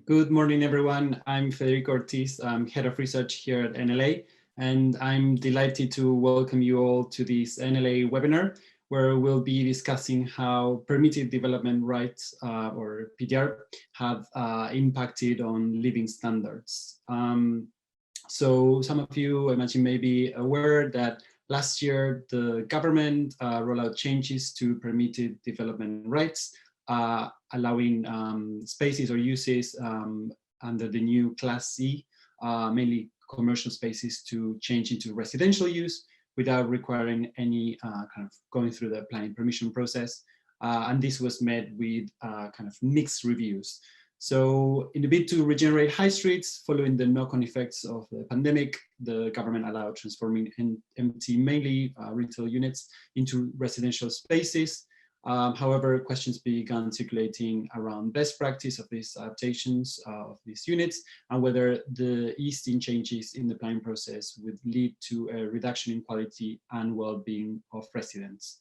Good morning, everyone. I'm Federico Ortiz. I'm Head of Research here at NLA, and I'm delighted to welcome you all to this NLA webinar, where we'll be discussing how permitted development rights, or PDR, have impacted on living standards. So some of you, I imagine, may be aware that last year the government rolled out changes to permitted development rights, allowing spaces or uses under the new Class C, mainly commercial spaces, to change into residential use without requiring any kind of going through the planning permission process. And this was met with kind of mixed reviews. So in the bid to regenerate high streets following the knock-on effects of the pandemic, the government allowed transforming empty, mainly retail units into residential spaces. However, questions began circulating around best practice of these adaptations of these units and whether the easing changes in the planning process would lead to a reduction in quality and well-being of residents.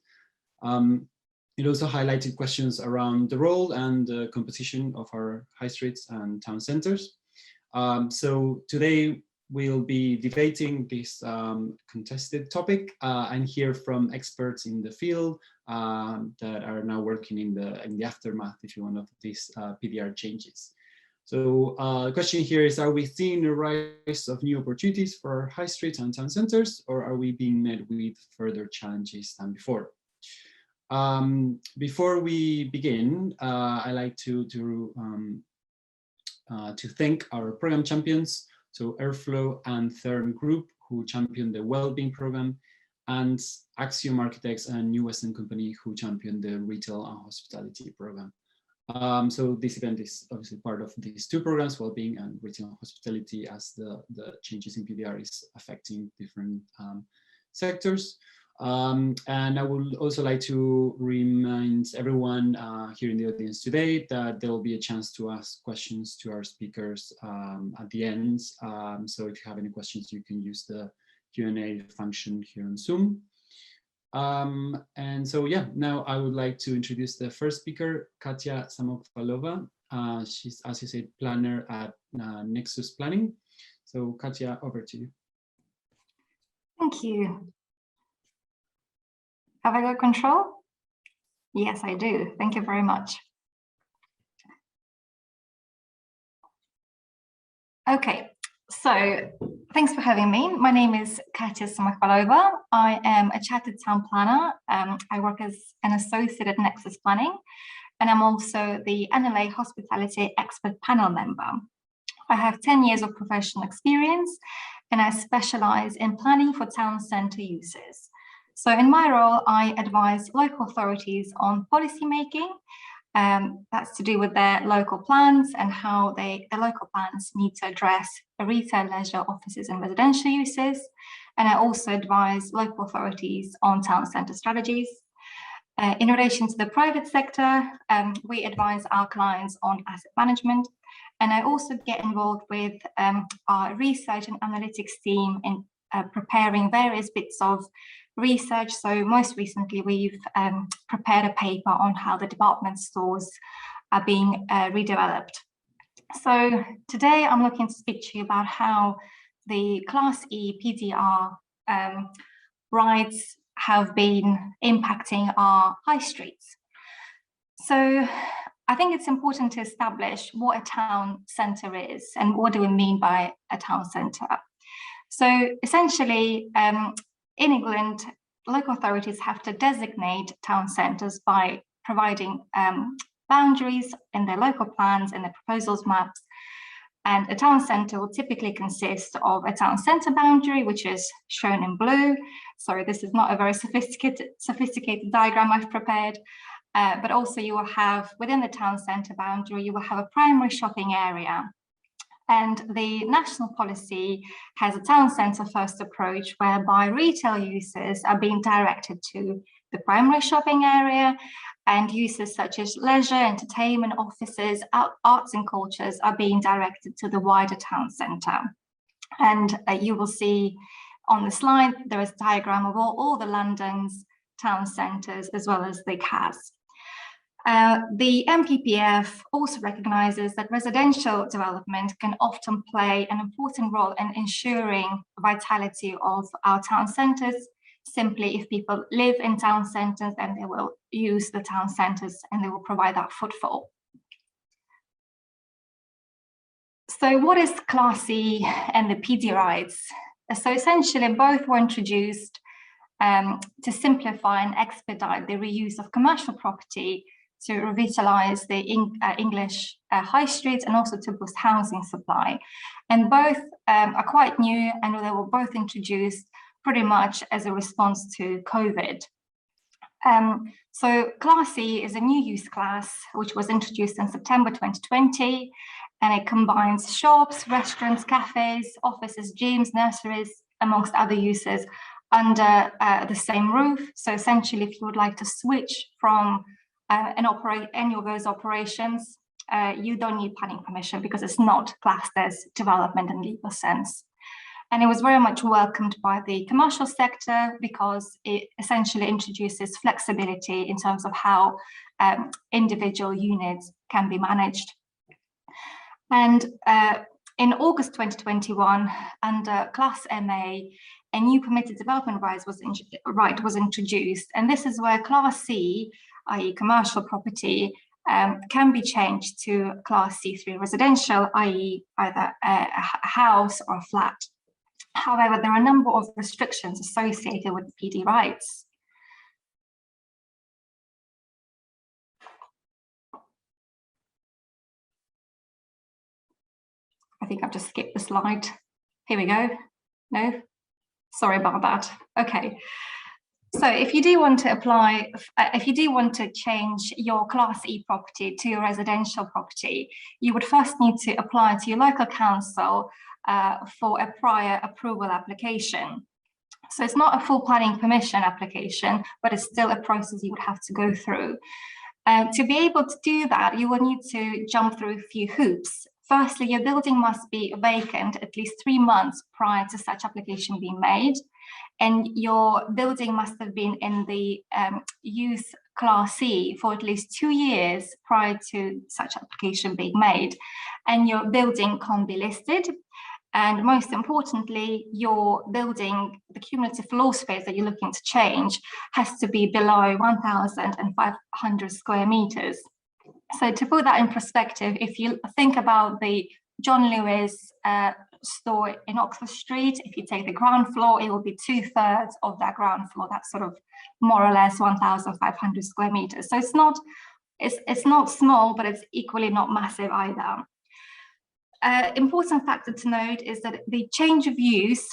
It also highlighted questions around the role and the composition of our high streets and town centers. So today we'll be debating this contested topic and hear from experts in the field that are now working in the aftermath, if you want, of these PDR changes. So the question here is, are we seeing a rise of new opportunities for high streets and town centers, or are we being met with further challenges than before? Before we begin, I'd like to thank our program champions, so Airflow and Third Group, who championed the wellbeing program, and Axiom Architects and New Western Company, who championed the retail and hospitality program. So this event is obviously part of these two programs, wellbeing and retail and hospitality, as the changes in PDR is affecting different sectors. And I would also like to remind everyone here in the audience today that there will be a chance to ask questions to our speakers at the end. So if you have any questions, you can use the Q&A function here on Zoom. And so, yeah, now I would like to introduce the first speaker, Katya Samokhvalova. She's, as you said, planner at Nexus Planning. So Katya, over to you. Thank you. Have I got control? Yes, I do. Thank you very much. Okay, so thanks for having me. My name is Katya Samokhvalova. I am a chartered town planner. I work as an associate at Nexus Planning, and I'm also the NLA Hospitality Expert Panel member. I have 10 years of professional experience, and I specialize in planning for town centre uses. So in my role, I advise local authorities on policy making. That's to do with their local plans and how the local plans need to address retail, leisure, offices and residential uses. And I also advise local authorities on town centre strategies. In relation to the private sector, we advise our clients on asset management. And I also get involved with our research and analytics team in preparing various bits of research. So most recently, we've prepared a paper on how the department stores are being redeveloped. So today I'm looking to speak to you about how the Class E PDR rights have been impacting our high streets. So I think it's important to establish what a town centre is and what do we mean by a town centre. So essentially, in England, local authorities have to designate town centres by providing boundaries in their local plans and their proposals maps. And a town centre will typically consist of a town centre boundary, which is shown in blue. Sorry, this is not a very sophisticated diagram I've prepared. But also you will have, within the town centre boundary, you will have a primary shopping area. And the national policy has a town centre first approach, whereby retail uses are being directed to the primary shopping area, and uses such as leisure, entertainment, offices, arts and cultures are being directed to the wider town centre. And you will see on the slide, there is a diagram of all the London's town centres as well as the CAS. The MPPF also recognizes that residential development can often play an important role in ensuring vitality of our town centres. Simply, if people live in town centres, then they will use the town centres and they will provide that footfall. So what is Class C and the PDR rights? So essentially, both were introduced to simplify and expedite the reuse of commercial property to revitalise the English high streets and also to boost housing supply. And both are quite new, and they were both introduced pretty much as a response to COVID. So Class C is a new use class which was introduced in September 2020, and it combines shops, restaurants, cafes, offices, gyms, nurseries, amongst other uses under the same roof. So essentially, if you would like to switch from any of those operations, you don't need planning permission because it's not classed as development in legal sense. And it was very much welcomed by the commercial sector because it essentially introduces flexibility in terms of how individual units can be managed. And in August 2021, under Class MA, a new permitted development right was introduced. And this is where Class C, i.e. commercial property, can be changed to Class C3 residential, i.e. either a house or a flat. However, there are a number of restrictions associated with PD rights. I think I've just skipped the slide. Here we go. No, sorry about that. Okay. So if you do want to apply, if you do want to change your Class E property to your residential property, you would first need to apply to your local council for a prior approval application. So it's not a full planning permission application, but it's still a process you would have to go through. To be able to do that, you will need to jump through a few hoops. Firstly, your building must be vacant at least 3 months prior to such application being made. And your building must have been in the use Class C for at least 2 years prior to such application being made. And your building can't be listed. And most importantly, your building, the cumulative floor space that you're looking to change, has to be below 1,500 square meters. So to put that in perspective, if you think about the John Lewis store in Oxford Street, if you take the ground floor, it will be 2/3 of that ground floor. That's sort of more or less 1,500 square meters. So it's not small, but it's equally not massive either. Important factor to note is that the change of use,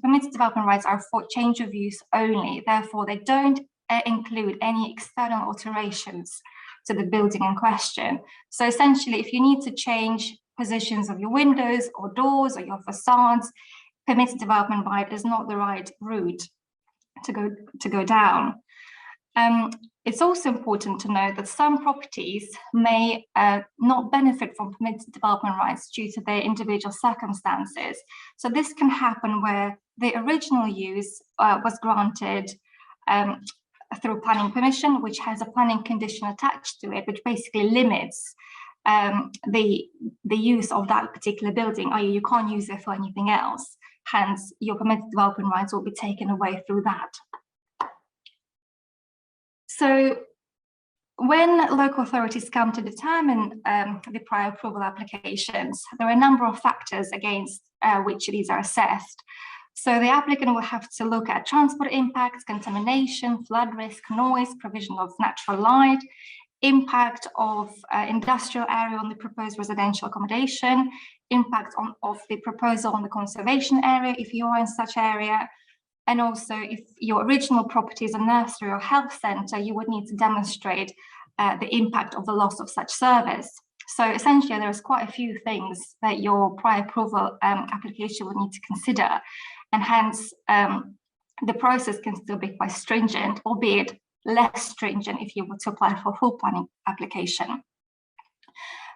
permitted development rights are for change of use only. Therefore, they don't include any external alterations to the building in question. So essentially, if you need to change positions of your windows or doors or your facades, permitted development right is not the right route to go down. It's also important to note that some properties may not benefit from permitted development rights due to their individual circumstances. So this can happen where the original use was granted through planning permission, which has a planning condition attached to it, which basically limits the use of that particular building, i.e. you can't use it for anything else. Hence, your permitted development rights will be taken away through that. So when local authorities come to determine the prior approval applications, there are a number of factors against which these are assessed. So the applicant will have to look at transport impacts, contamination, flood risk, noise, provision of natural light, impact of industrial area on the proposed residential accommodation, impact of the proposal on the conservation area if you are in such area. And also, if your original property is a nursery or health centre, you would need to demonstrate the impact of the loss of such service. So essentially, there's quite a few things that your prior approval application would need to consider. And hence, the process can still be quite stringent, albeit less stringent if you were to apply for a full planning application.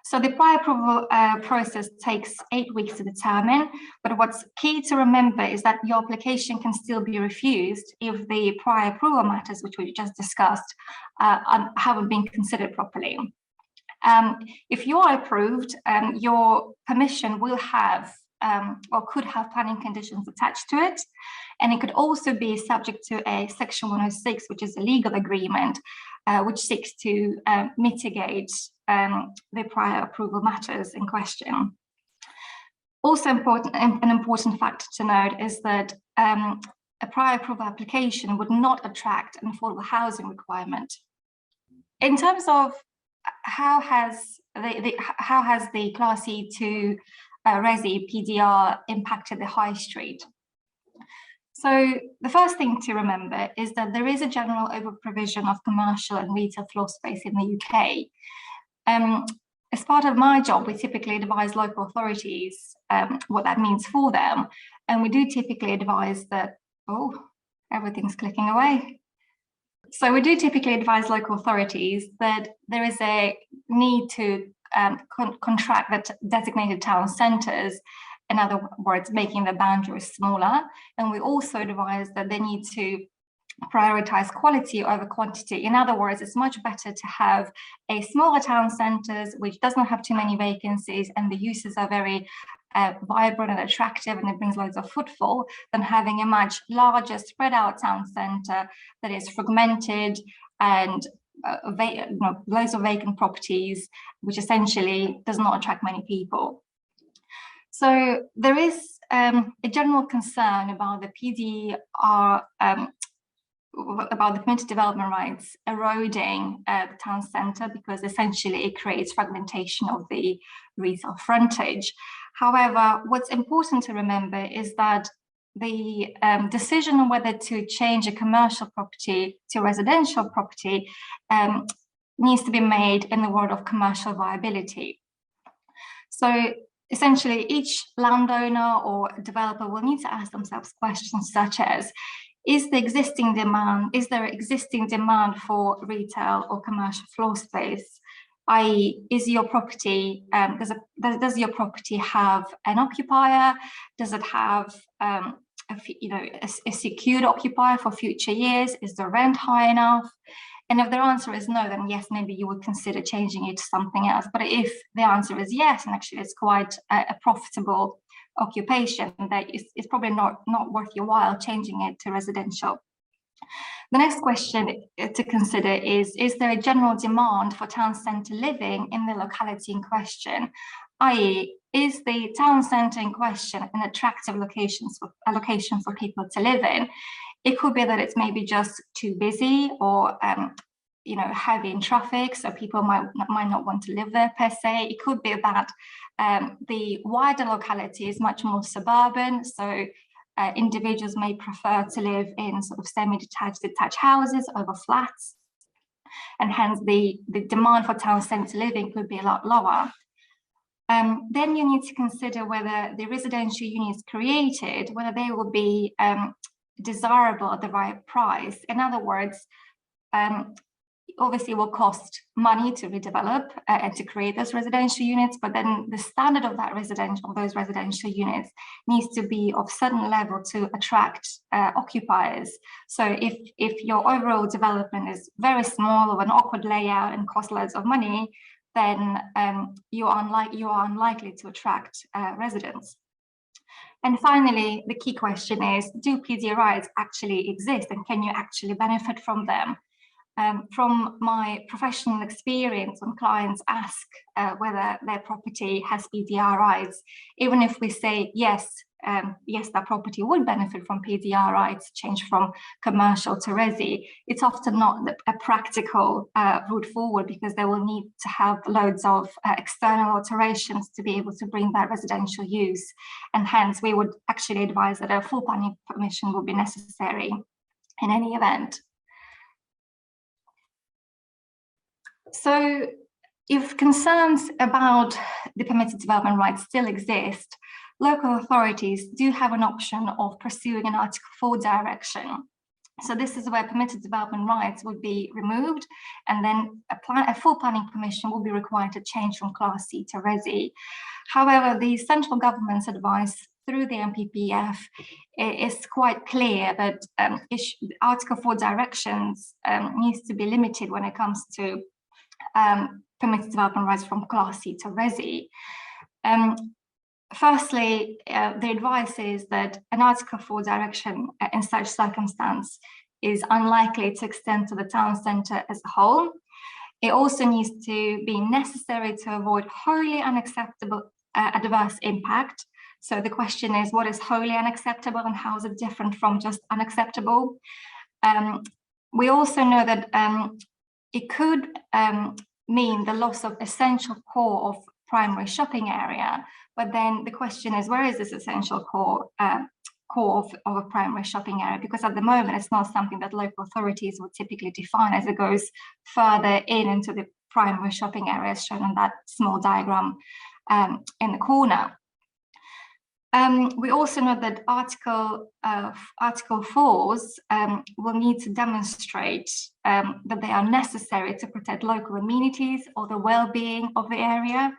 So the prior approval process takes 8 weeks to determine, but what's key to remember is that your application can still be refused if the prior approval matters, which we just discussed, haven't been considered properly. If you are approved, your permission will have or could have planning conditions attached to it, and it could also be subject to a Section 106, which is a legal agreement, which seeks to mitigate the prior approval matters in question. Also an important factor to note is that a prior approval application would not attract an affordable housing requirement. In terms of how has the Class E2 Resi PDR impacted the high street? So the first thing to remember is that there is a general over-provision of commercial and retail floor space in the UK. As part of my job, we typically advise local authorities what that means for them. And we do typically advise that, oh, everything's clicking away. So we do typically advise local authorities that there is a need to contract the designated town centres, in other words, making the boundaries smaller. And we also advise that they need to prioritize quality over quantity. In other words, it's much better to have a smaller town centres which does not have too many vacancies and the uses are very vibrant and attractive and it brings loads of footfall, than having a much larger spread out town centre that is fragmented and loads of vacant properties, which essentially does not attract many people. So there is a general concern about the PDR, about the permitted development rights eroding the town centre, because essentially it creates fragmentation of the retail frontage. However, what's important to remember is that the decision on whether to change a commercial property to residential property needs to be made in the world of commercial viability. So essentially, each landowner or developer will need to ask themselves questions such as, is there existing demand for retail or commercial floor space? I.e., is your property, does your property have an occupier? Does it have a secured occupier for future years? Is the rent high enough? And if their answer is no, then yes, maybe you would consider changing it to something else. But if the answer is yes, and actually it's quite a profitable occupation, that it's probably not worth your while changing it to residential. The next question to consider is there a general demand for town centre living in the locality in question? I.e., is the town centre in question an attractive location for people to live in? It could be that it's maybe just too busy or heavy in traffic, so people might not want to live there per se. It could be that the wider locality is much more suburban, so individuals may prefer to live in sort of semi-detached, detached houses over flats, and hence the demand for town centre living could be a lot lower. Then you need to consider whether the residential units created, whether they will be desirable at the right price. In other words, obviously it will cost money to redevelop and to create those residential units, but then the standard of those residential units needs to be of certain level to attract occupiers. So if your overall development is very small or an awkward layout and costs loads of money, then you are unlikely to attract residents. And finally, the key question is, do PDR rights actually exist and can you actually benefit from them? From my professional experience, when clients ask whether their property has PDR rights, even if we say yes, that property would benefit from PDR rights, change from commercial to resi, it's often not a practical route forward, because they will need to have loads of external alterations to be able to bring that residential use. And hence, we would actually advise that a full planning permission will be necessary in any event. So if concerns about the permitted development rights still exist, local authorities do have an option of pursuing an Article 4 direction. So this is where permitted development rights would be removed, and then a full planning permission will be required to change from Class C to Resi. However, the central government's advice through the MPPF is quite clear that Article 4 directions needs to be limited when it comes to permitted development rights from Class C to Resi. Firstly, the advice is that an Article 4 direction in such circumstance is unlikely to extend to the town centre as a whole. It also needs to be necessary to avoid wholly unacceptable adverse impact. So the question is, what is wholly unacceptable and how is it different from just unacceptable? We also know that it could mean the loss of essential core of primary shopping area. But then the question is, where is this essential core of a primary shopping area? Because at the moment, it's not something that local authorities would typically define as it goes further into the primary shopping areas shown on that small diagram in the corner. We also know that Article 4s will need to demonstrate that they are necessary to protect local amenities or the well-being of the area.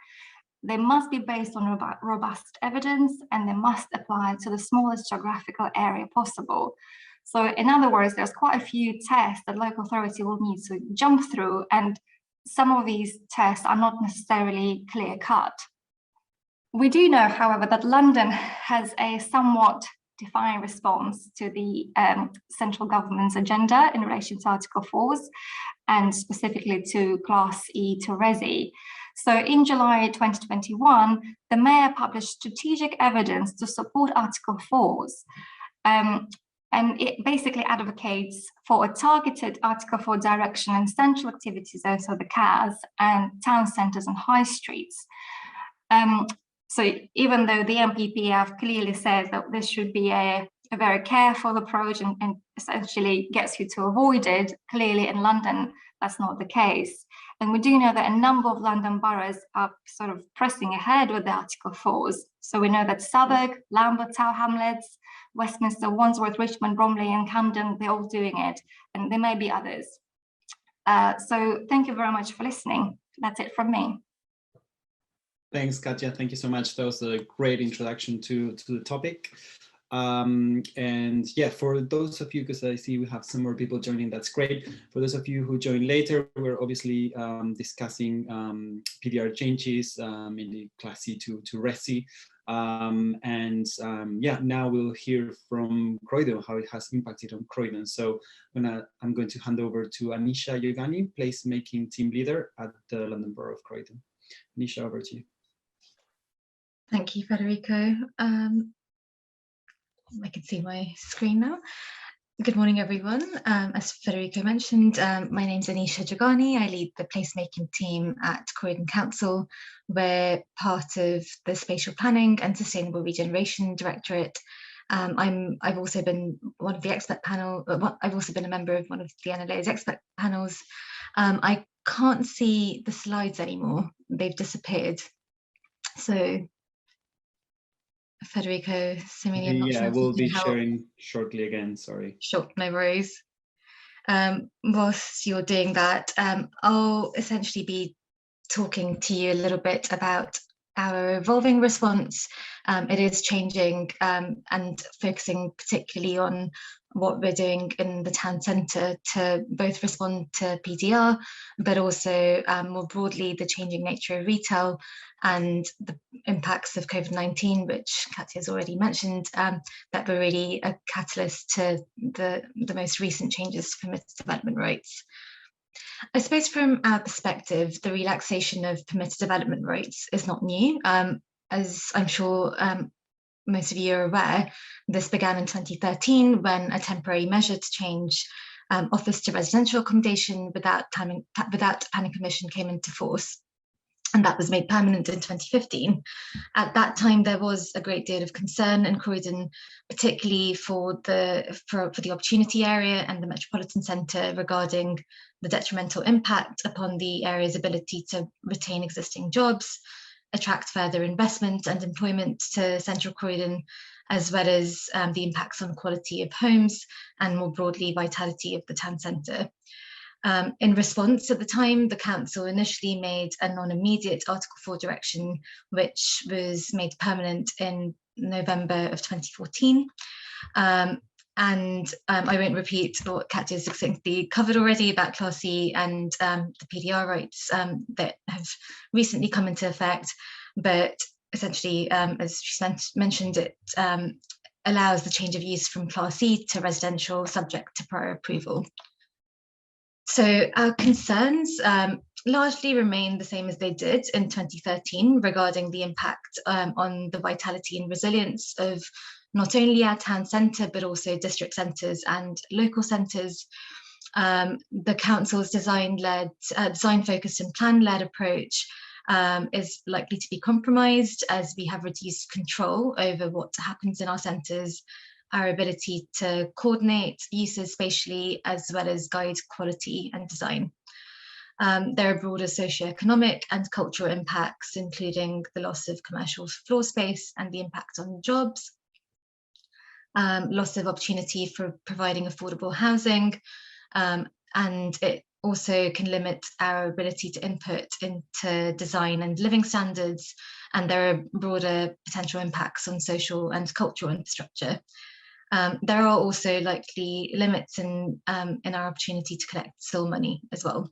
They must be based on robust evidence, and they must apply to the smallest geographical area possible. So in other words, there's quite a few tests that local authority will need to jump through, and some of these tests are not necessarily clear-cut. We do know, however, that London has a somewhat defined response to the central government's agenda in relation to Article 4s, and specifically to Class E to Resi. So in July 2021, the Mayor published strategic evidence to support Article 4s. And it basically advocates for a targeted Article 4 direction in central activity zones, so the CAS, and town centres and high streets. So even though the MPPF clearly says that this should be a very careful approach and essentially gets you to avoid it, clearly in London, that's not the case. And we do know that a number of London boroughs are sort of pressing ahead with the Article 4s. So we know that Southwark, Lambeth, Tower Hamlets, Westminster, Wandsworth, Richmond, Bromley, and Camden, they're all doing it, and there may be others. So thank you very much for listening. That's it from me. Thanks, Katja. Thank you so much. That was a great introduction to the topic. And yeah, for those of you, because I see we have some more people joining, that's great. For those of you who join later, we're obviously discussing PDR changes, mainly Class C to Resi. Yeah, now we'll hear from Croydon, how it has impacted on Croydon. So I'm going to hand over to Anisha Yogani, placemaking team leader at the London Borough of Croydon. Anisha, over to you. Thank you, Federico. I can see my screen now. Good morning, everyone. As Federico mentioned, my name's Anisha Jogani. I lead the placemaking team at Croydon Council. We're part of the Spatial Planning and Sustainable Regeneration Directorate. I've also been one of the expert panel. I've also been a member of one of the NLA's expert panels. I can't see the slides anymore. They've disappeared. So Federico, Simini, I'm not sure. Yeah, we'll be sharing shortly again, sorry. Sure, no worries. Whilst you're doing that, I'll essentially be talking to you a little bit about our evolving response. It is changing and focusing particularly on what we're doing in the town centre to both respond to PDR, but also more broadly the changing nature of retail and the impacts of COVID-19, which Katya has already mentioned, that were really a catalyst to the most recent changes to permitted development rights. I suppose from our perspective, the relaxation of permitted development rights is not new. As I'm sure most of you are aware, this began in 2013 when a temporary measure to change office to residential accommodation without planning permission came into force. And that was made permanent in 2015. At that time, there was a great deal of concern in Croydon, particularly for the opportunity area and the metropolitan centre regarding the detrimental impact upon the area's ability to retain existing jobs, attract further investment and employment to central Croydon, as well as the impacts on quality of homes and more broadly vitality of the town centre. In response, at the time, the council initially made a non-immediate Article 4 direction, which was made permanent in November of 2014. I won't repeat what Katja succinctly covered already about Class C and the PDR rights that have recently come into effect, but essentially, as she mentioned, it allows the change of use from Class C to residential subject to prior approval. So our concerns largely remain the same as they did in 2013 regarding the impact on the vitality and resilience of not only our town centre, but also district centres and local centres. The council's design-focused and plan-led approach is likely to be compromised as we have reduced control over what happens in our centres, our ability to coordinate uses spatially, as well as guide quality and design. There are broader socioeconomic and cultural impacts, including the loss of commercial floor space and the impact on jobs, loss of opportunity for providing affordable housing, and it also can limit our ability to input into design and living standards, and there are broader potential impacts on social and cultural infrastructure. There are also likely limits in our opportunity to collect SIL money as well.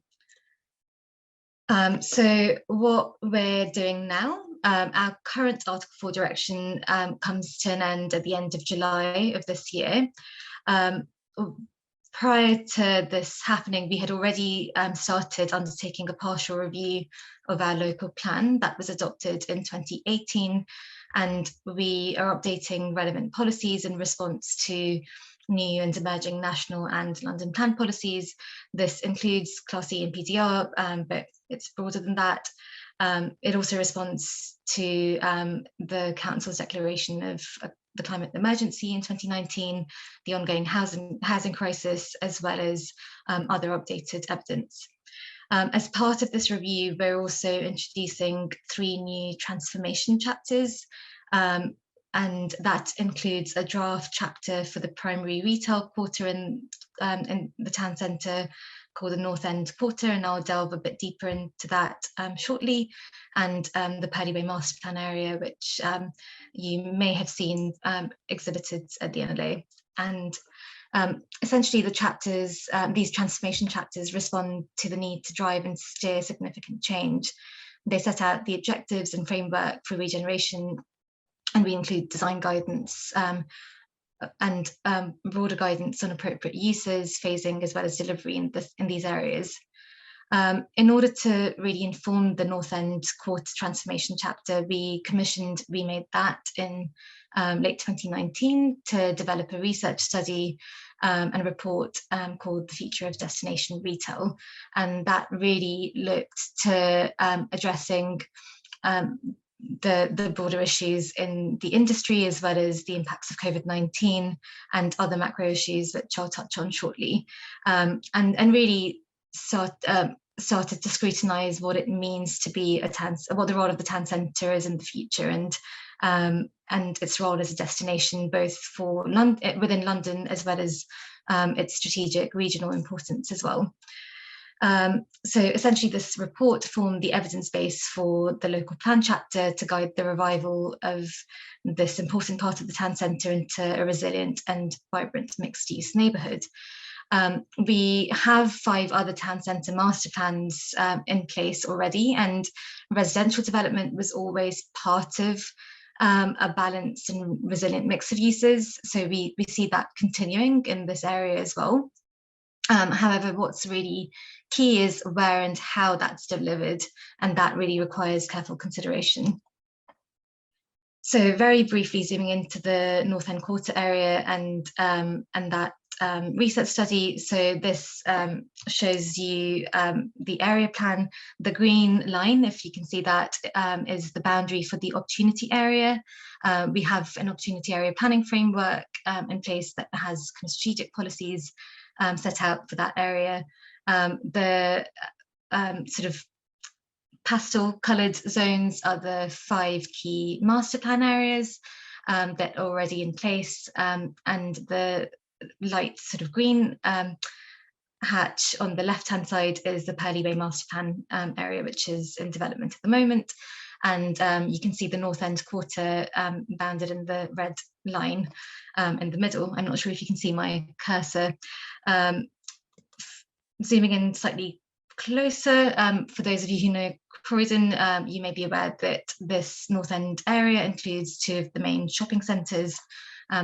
So what we're doing now, our current Article 4 direction comes to an end at the end of July of this year. Prior to this happening, we had already started undertaking a partial review of our local plan that was adopted in 2018, and we are updating relevant policies in response to new and emerging national and London plan policies. This includes Class C and PDR, but it's broader than that. It also responds to the Council's declaration of the climate emergency in 2019, the ongoing housing crisis, as well as other updated evidence. As part of this review, we're also introducing 3 new transformation chapters, and that includes a draft chapter for the primary retail quarter in the town centre called the North End Quarter, and I'll delve a bit deeper into that shortly, and the Purley Master Plan area, which you may have seen exhibited at the NLA. And essentially the chapters, these transformation chapters, respond to the need to drive and steer significant change. They set out the objectives and framework for regeneration, and we include design guidance and broader guidance on appropriate uses, phasing, as well as delivery in these areas. In order to really inform the North End Quarter transformation chapter, we made that in late 2019 to develop a research study and a report called The Future of Destination Retail. And that really looked to addressing the broader issues in the industry, as well as the impacts of COVID-19 and other macro issues, which I'll touch on shortly, and really started to scrutinise what it means to be what the role of the town centre is in the future, and its role as a destination, both for within London, as well as its strategic regional importance as well. So essentially this report formed the evidence base for the local plan chapter to guide the revival of this important part of the town centre into a resilient and vibrant mixed-use neighbourhood. We have 5 other town centre master plans in place already, and residential development was always part of a balanced and resilient mix of uses. So we see that continuing in this area as well. However, what's really key is where and how that's delivered, and that really requires careful consideration. So very briefly zooming into the North End Quarter area and that research study. So this shows you the area plan. The green line, if you can see that, is the boundary for the opportunity area. We have an opportunity area planning framework in place that has strategic policies set out for that area. The pastel coloured zones are the 5 key master plan areas that are already in place, and the light sort of green hatch on the left-hand side is the Pearly Bay master plan area, which is in development at the moment. And you can see the North End quarter bounded in the red line in the middle. I'm not sure if you can see my cursor. Zooming in slightly closer, for those of you who know Croydon, you may be aware that this North End area includes 2 of the main shopping centres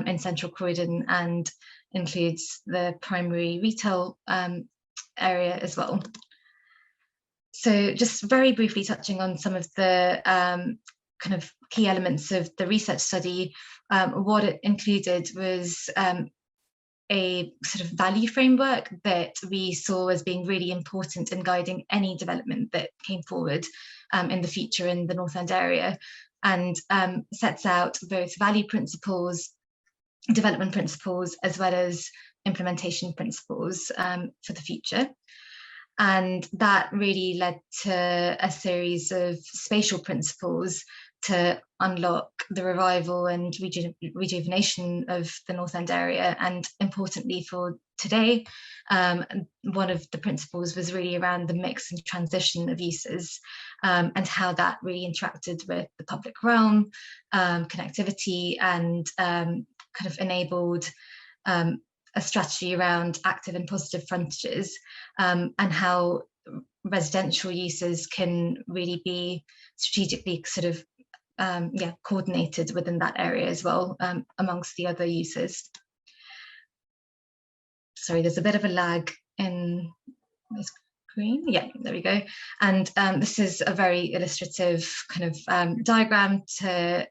in central Croydon, and includes the primary retail area as well. So just very briefly touching on some of the kind of key elements of the research study, what it included was a sort of value framework that we saw as being really important in guiding any development that came forward in the future in the North End area, and sets out both value principles, development principles, as well as implementation principles for the future. And that really led to a series of spatial principles to unlock the revival and rejuvenation of the North End area. And importantly for today, one of the principles was really around the mix and transition of uses, and how that really interacted with the public realm, connectivity, and kind of enabled a strategy around active and positive frontages, and how residential uses can really be strategically sort of coordinated within that area as well, amongst the other uses. Sorry, there's a bit of a lag in the screen. Yeah, there we go. And this is a very illustrative kind of diagram to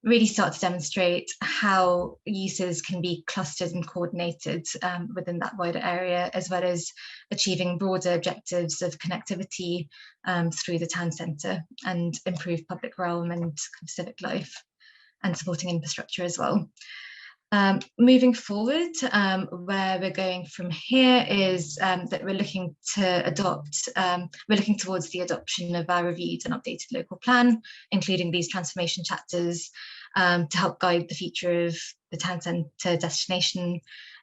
really start to demonstrate how uses can be clustered and coordinated within that wider area, as well as achieving broader objectives of connectivity through the town centre, and improve public realm and civic life, and supporting infrastructure as well. Moving forward, where we're going from here is that we're looking to adopt, we're looking towards the adoption of our reviewed and updated local plan, including these transformation chapters, to help guide the future of the town centre destination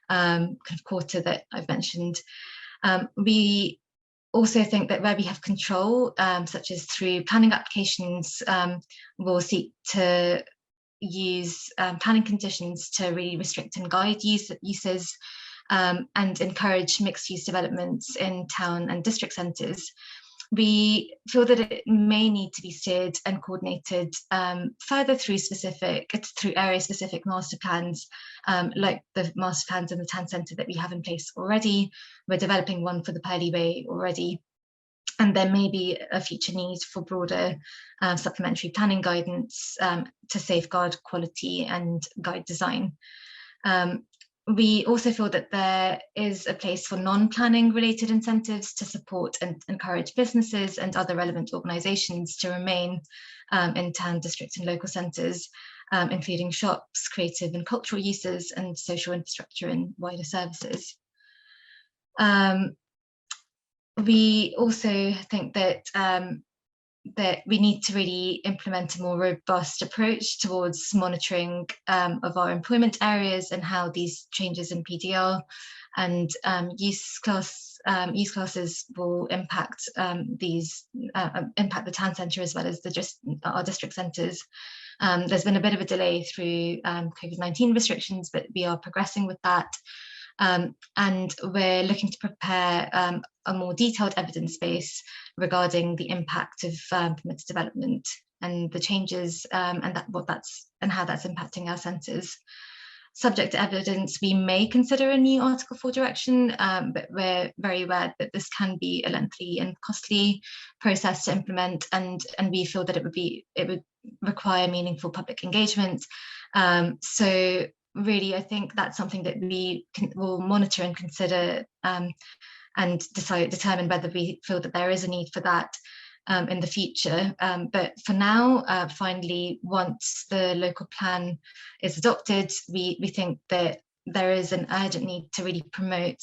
kind of quarter that I've mentioned. We also think that where we have control, such as through planning applications, we'll seek to use planning conditions to really restrict and guide uses, and encourage mixed-use developments in town and district centres. We feel that it may need to be steered and coordinated further through area-specific master plans, like the master plans in the town centre that we have in place already. We're developing one for the Pearly Bay already, and there may be a future need for broader supplementary planning guidance to safeguard quality and guide design. We also feel that there is a place for non-planning related incentives to support and encourage businesses and other relevant organisations to remain in town, district and local centres, including shops, creative and cultural uses, and social infrastructure and wider services. We also think that that we need to really implement a more robust approach towards monitoring of our employment areas, and how these changes in PDR and use classes will impact impact the town centre as well as our district centres. There's been a bit of a delay through COVID-19 restrictions, but we are progressing with that. And we're looking to prepare a more detailed evidence base regarding the impact of permitted development and the changes and how that's impacting our centres. Subject to evidence, we may consider a new Article 4 direction, but we're very aware that this can be a lengthy and costly process to implement, and we feel that it would require meaningful public engagement. So really, I think that's something that we will monitor and consider, and determine whether we feel that there is a need for that in the future. But for now, finally, once the local plan is adopted, we think that there is an urgent need to really promote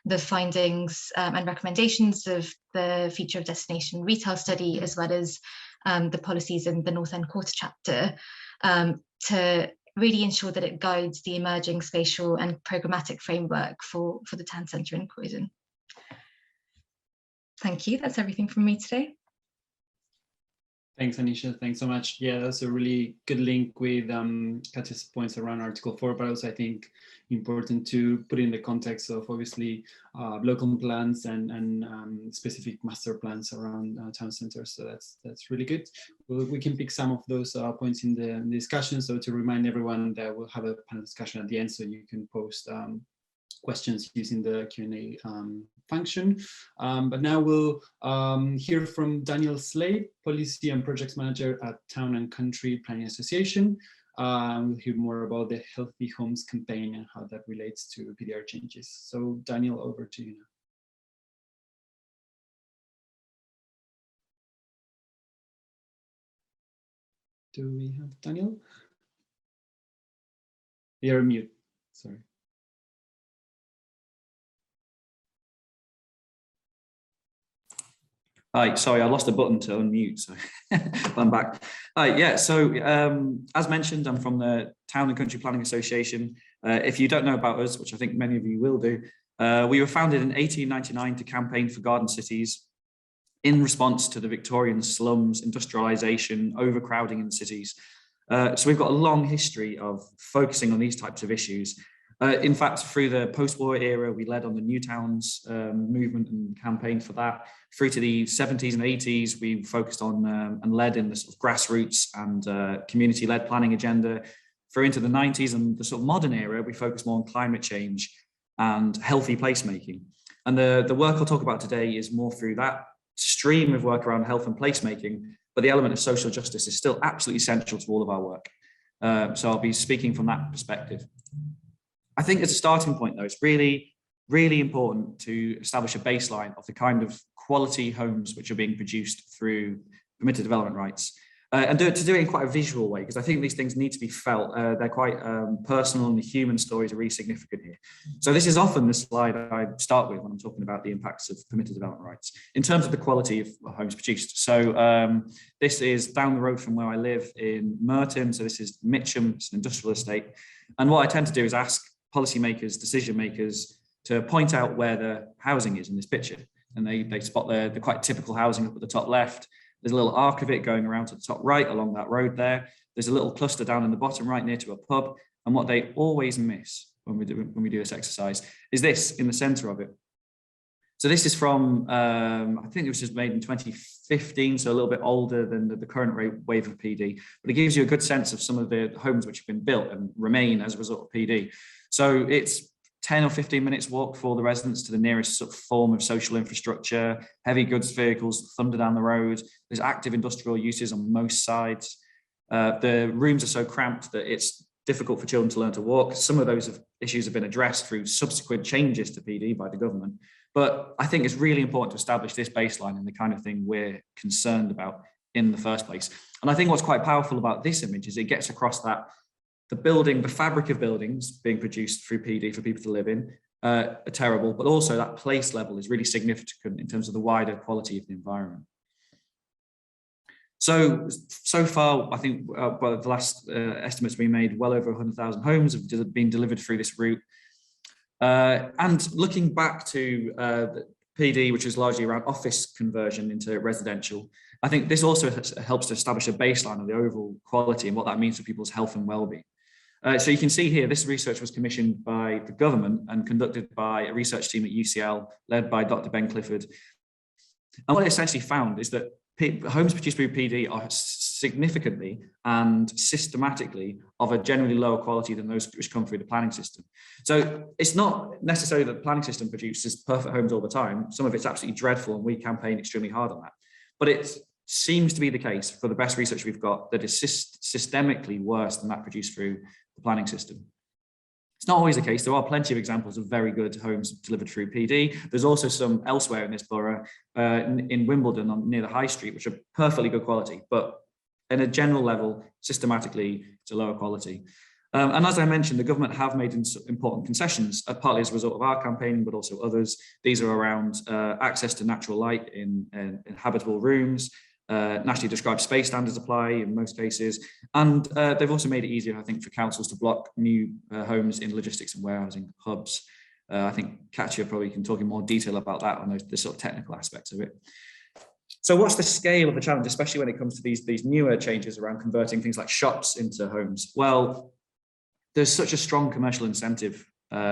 the findings and recommendations of the Future of Destination Retail Study, as well as the policies in the North End Quarter chapter, to really ensure that it guides the emerging spatial and programmatic framework for the town centre in Croydon. Thank you. That's everything from me today. Thanks, Anisha. Thanks so much. Yeah, that's a really good link with Katya's points around Article 4, but also I think important to put in the context of obviously local plans and specific master plans around town centers. So that's really good. We can pick some of those points in the discussion. So to remind everyone that we'll have a panel discussion at the end, so you can post questions using the Q&A function. But now we'll hear from Daniel Slade, Policy and Projects Manager at Town and Country Planning Association. We'll hear more about the Healthy Homes campaign and how that relates to PDR changes. So Daniel, over to you now. Do we have Daniel? You're on mute, sorry. Hi, sorry, I lost a button to unmute, so I'm back. Hi, yeah, so as mentioned, I'm from the Town and Country Planning Association. If you don't know about us, which I think many of you will do, we were founded in 1899 to campaign for garden cities in response to the Victorian slums, industrialisation, overcrowding in cities. So we've got a long history of focusing on these types of issues. In fact, through the post-war era, we led on the New Towns movement and campaigned for that. Through to the 70s and 80s, we focused on and led in the sort of grassroots and community-led planning agenda. Through into the 90s and the sort of modern era, we focus more on climate change and healthy placemaking. And the work I'll talk about today is more through that stream of work around health and placemaking, but the element of social justice is still absolutely central to all of our work. So I'll be speaking from that perspective. I think as a starting point, though, it's really, really important to establish a baseline of the kind of quality homes which are being produced through permitted development rights. And to do it in quite a visual way, because I think these things need to be felt. They're quite personal, and the human stories are really significant here. So this is often the slide I start with when I'm talking about the impacts of permitted development rights in terms of the quality of homes produced. So this is down the road from where I live in Merton. So this is Mitcham, it's an industrial estate. And what I tend to do is ask policymakers, decision makers, to point out where the housing is in this picture. And they spot the quite typical housing up at the top left. There's a little arc of it going around to the top right along that road there. There's a little cluster down in the bottom right near to a pub. And what they always miss when we do this exercise is this in the center of it. So this is from, I think it was just made in 2015, so a little bit older than the current wave of PD, but it gives you a good sense of some of the homes which have been built and remain as a result of PD. So it's 10 or 15 minutes walk for the residents to the nearest sort of form of social infrastructure, heavy goods vehicles thunder down the road. There's active industrial uses on most sides. The rooms are so cramped that it's difficult for children to learn to walk. Some of those issues have been addressed through subsequent changes to PD by the government. But I think it's really important to establish this baseline and the kind of thing we're concerned about in the first place. And I think what's quite powerful about this image is it gets across that the fabric of buildings being produced through PD for people to live in are terrible, but also that place level is really significant in terms of the wider quality of the environment. So far, I think by the last estimates we made, well over 100,000 homes have been delivered through this route. And looking back to PD, which is largely around office conversion into residential, I think this also helps to establish a baseline of the overall quality and what that means for people's health and well-being. So you can see here, this research was commissioned by the government and conducted by a research team at UCL, led by Dr. Ben Clifford. And what it essentially found is that homes produced through PD are significantly and systematically of a generally lower quality than those which come through the planning system. So it's not necessarily that the planning system produces perfect homes all the time. Some of it's absolutely dreadful, and we campaign extremely hard on that. But it seems to be the case, for the best research we've got, that is systemically worse than that produced through the planning system. It's not always the case. There are plenty of examples of very good homes delivered through PD. There's also some elsewhere in this borough, in Wimbledon near the High Street, which are perfectly good quality, but in a general level, systematically, it's a lower quality. And as I mentioned, the government have made important concessions, partly as a result of our campaigning, but also others. These are around access to natural light in habitable rooms, nationally described space standards apply in most cases, and they've also made it easier, I think, for councils to block new homes in logistics and warehousing hubs. I think Katya probably can talk in more detail about that on the sort of technical aspects of it. So what's the scale of the challenge, especially when it comes to these newer changes around converting things like shops into homes? Well, there's such a strong commercial incentive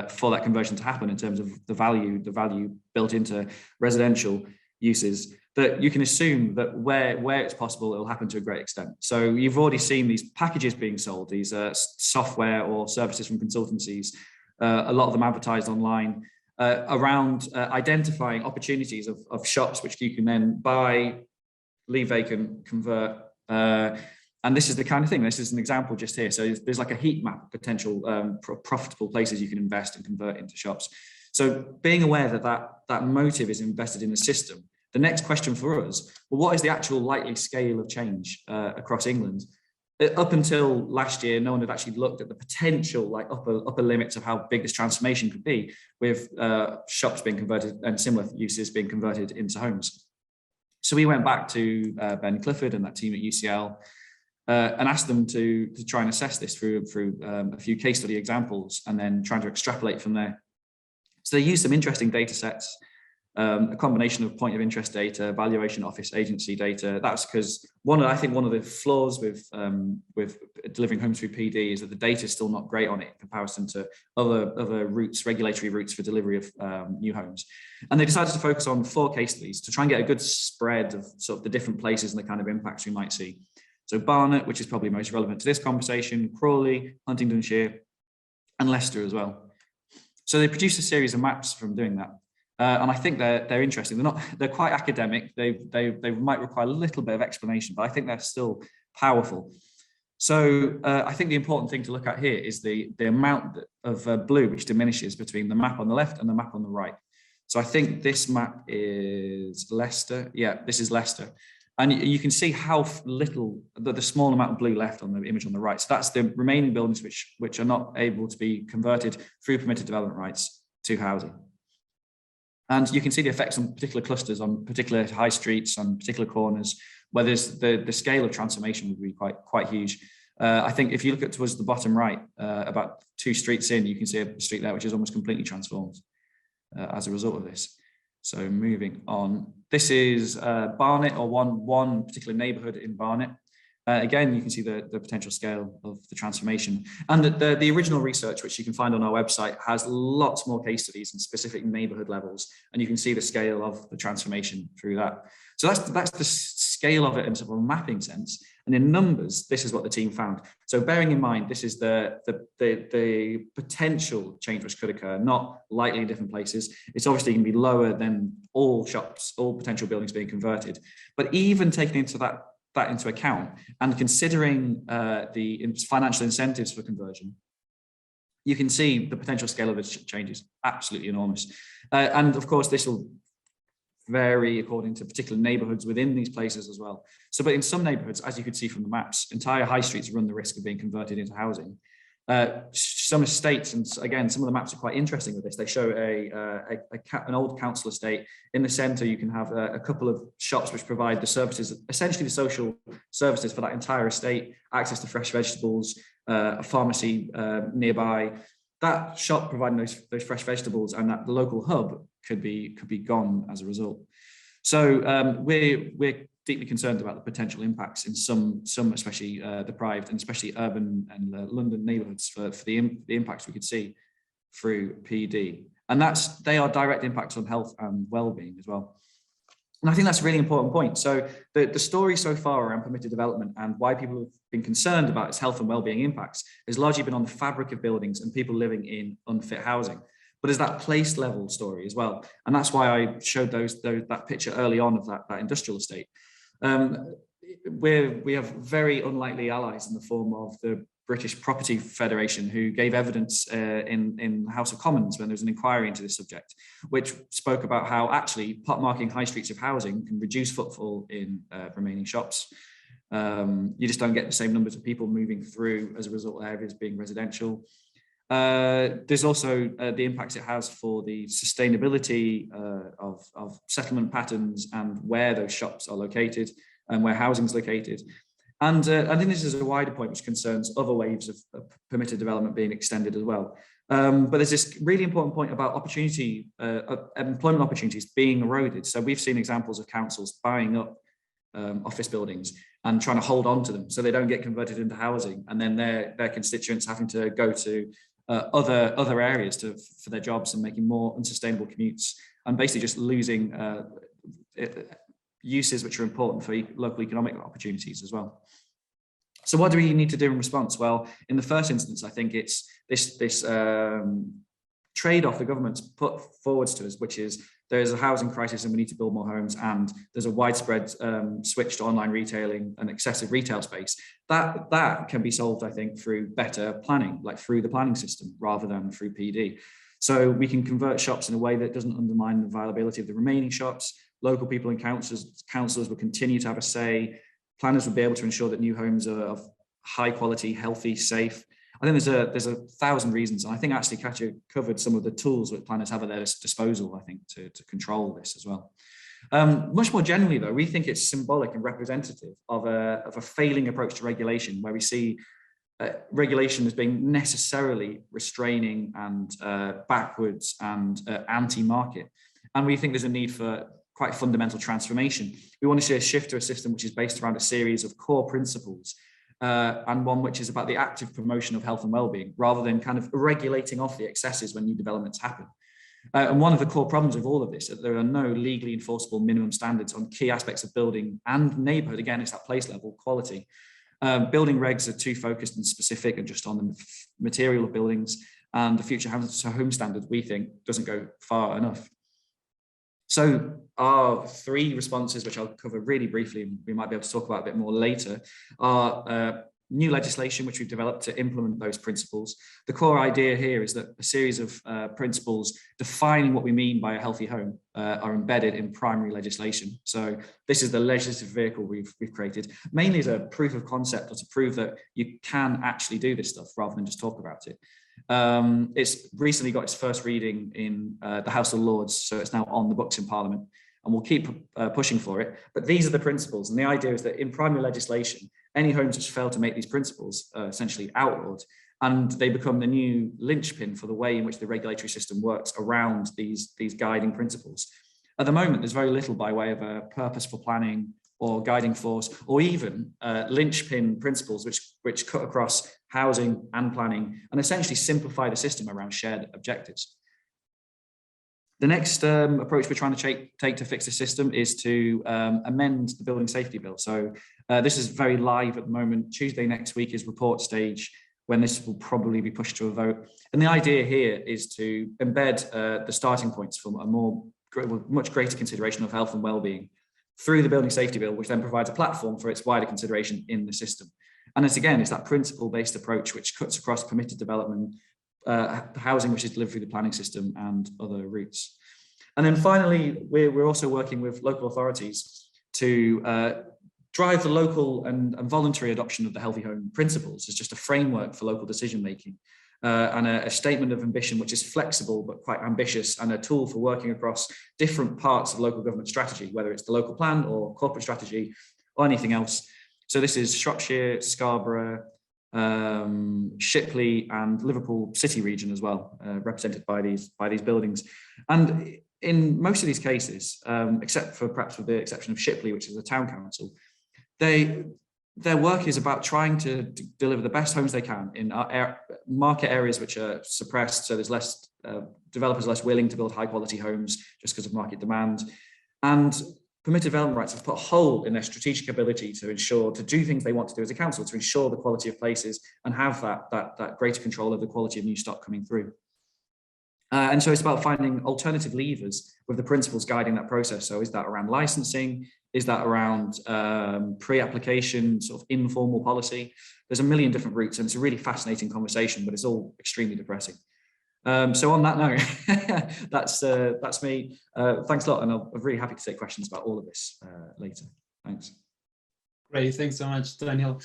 for that conversion to happen in terms of the value built into residential uses, that you can assume that where it's possible, it'll happen to a great extent. So you've already seen these packages being sold, these software or services from consultancies, a lot of them advertised online, around identifying opportunities of shops which you can then buy, leave vacant, convert. And this is the kind of thing, this is an example just here. So there's like a heat map of potential profitable places you can invest and convert into shops. So being aware that motive is invested in the system, the next question for us, well, what is the actual likely scale of change across England? Up until last year, no one had actually looked at the potential, like upper limits of how big this transformation could be, with shops being converted and similar uses being converted into homes. So we went back to Ben Clifford and that team at UCL and asked them to try and assess this through a few case study examples, and then trying to extrapolate from there. So they used some interesting data sets, a combination of point of interest data, valuation office agency data. That's because I think one of the flaws with delivering homes through PD is that the data is still not great on it in comparison to other routes, regulatory routes for delivery of new homes. And they decided to focus on 4 case studies to try and get a good spread of sort of the different places and the kind of impacts we might see. So Barnet, which is probably most relevant to this conversation, Crawley, Huntingdonshire, and Leicester as well. So they produced a series of maps from doing that. And I think they're interesting. They're quite academic. They might require a little bit of explanation, but I think they're still powerful. So I think the important thing to look at here is the amount of blue which diminishes between the map on the left and the map on the right. So I think this map is Leicester. Yeah, this is Leicester. And you can see how little, the small amount of blue left on the image on the right. So that's the remaining buildings which are not able to be converted through permitted development rights to housing. And you can see the effects on particular clusters, on particular high streets, on particular corners, where there's the scale of transformation would be quite huge. I think if you look at towards the bottom right, about 2 streets in, you can see a street there which is almost completely transformed as a result of this. So moving on, this is Barnet, or one particular neighbourhood in Barnet. Again, you can see the potential scale of the transformation. And the original research, which you can find on our website, has lots more case studies and specific neighbourhood levels, and you can see the scale of the transformation through that. So that's the scale of it in sort of a mapping sense. And in numbers, this is what the team found. So bearing in mind, this is the potential change which could occur, not likely in different places. It's obviously going to be lower than all shops, all potential buildings being converted. But even taking into that into account and considering the financial incentives for conversion, you can see the potential scale of the changes absolutely enormous. And of course, this will vary according to particular neighbourhoods within these places as well. So, but in some neighbourhoods, as you could see from the maps, entire high streets run the risk of being converted into housing. Some estates, and again, some of the maps are quite interesting with this. They show an old council estate. In the centre, you can have a couple of shops which provide the services, essentially the social services for that entire estate, access to fresh vegetables, a pharmacy nearby. That shop providing those fresh vegetables and that the local hub could be gone as a result. So we're deeply concerned about the potential impacts in some especially deprived and especially urban and London neighbourhoods for the impacts we could see through PD. And they are direct impacts on health and well-being as well. And I think that's a really important point. So the story so far around permitted development and why people have been concerned about its health and well-being impacts has largely been on the fabric of buildings and people living in unfit housing. But there's that place level story as well. And that's why I showed that picture early on of that industrial estate. We have very unlikely allies in the form of the British Property Federation, who gave evidence in the House of Commons when there was an inquiry into this subject, which spoke about how actually pot marking high streets of housing can reduce footfall in remaining shops. You just don't get the same numbers of people moving through as a result of areas being residential. There's also the impacts it has for the sustainability of settlement patterns and where those shops are located and where housing is located. And I think this is a wider point which concerns other waves of permitted development being extended as well. But there's this really important point about employment opportunities being eroded. So we've seen examples of councils buying up office buildings and trying to hold on to them so they don't get converted into housing, and then their constituents having to go to other areas for their jobs and making more unsustainable commutes, and basically just losing uses which are important for local economic opportunities as well. So what do we need to do in response? Well, in the first instance, I think it's this trade-off the government's put forwards to us, which is there's a housing crisis and we need to build more homes, and there's a widespread switch to online retailing and excessive retail space. That can be solved, I think, through better planning, like through the planning system rather than through PD. So we can convert shops in a way that doesn't undermine the viability of the remaining shops. Local people and councillors will continue to have a say. Planners will be able to ensure that new homes are of high quality, healthy, safe. I think there's a thousand reasons, and I think actually Katja covered some of the tools that planners have at their disposal, I think, to control this as well. Much more generally, though, we think it's symbolic and representative of a failing approach to regulation, where we see regulation as being necessarily restraining and backwards and anti-market. And we think there's a need for quite fundamental transformation. We want to see a shift to a system which is based around a series of core principles, and one which is about the active promotion of health and well-being, rather than kind of regulating off the excesses when new developments happen. And one of the core problems of all of this is that there are no legally enforceable minimum standards on key aspects of building and neighbourhood. Again, it's that place level quality. Building regs are too focused and specific and just on the material of buildings, and the future home standard, we think, doesn't go far enough. So our three responses, which I'll cover really briefly, and we might be able to talk about a bit more later, are new legislation which we've developed to implement those principles. The core idea here is that a series of principles defining what we mean by a healthy home are embedded in primary legislation. So this is the legislative vehicle we've created, mainly as a proof of concept, or to prove that you can actually do this stuff rather than just talk about it. It's recently got its first reading in the House of Lords, so it's now on the books in Parliament, and we'll keep pushing for it. But these are the principles, and the idea is that in primary legislation, any homes which fail to make these principles are essentially outlawed, and they become the new linchpin for the way in which the regulatory system works around these guiding principles. At the moment, there's very little by way of a purpose for planning or guiding force, or even linchpin principles which cut across housing and planning and essentially simplify the system around shared objectives. The next approach we're trying to take to fix the system is to amend the Building Safety Bill. So this is very live at the moment. Tuesday next week is report stage, when this will probably be pushed to a vote. And the idea here is to embed the starting points from a much greater consideration of health and well-being through the Building Safety Bill, which then provides a platform for its wider consideration in the system. And it's that principle-based approach which cuts across permitted development, housing which is delivered through the planning system, and other routes. And then finally, we're also working with local authorities to drive the local and voluntary adoption of the healthy home principles as just a framework for local decision making, and a statement of ambition which is flexible but quite ambitious, and a tool for working across different parts of local government strategy, whether it's the local plan or corporate strategy or anything else. So this is Shropshire, Scarborough, Shipley and Liverpool City region as well, represented by these buildings. And in most of these cases, except for perhaps with the exception of Shipley, which is a town council, their work is about trying to deliver the best homes they can in market areas which are suppressed. So there's less developers less willing to build high quality homes just because of market demand. And permitted development rights have put a hole in their strategic ability to do things they want to do as a council, to ensure the quality of places and have that greater control of the quality of new stock coming through. And so it's about finding alternative levers with the principles guiding that process. So is that around licensing? Is that around pre-application, sort of informal policy? There's a million different routes, and it's a really fascinating conversation, but it's all extremely depressing. So on that note, that's me. Thanks a lot, and I'm really happy to take questions about all of this later. Thanks. Great, thanks so much, Daniel.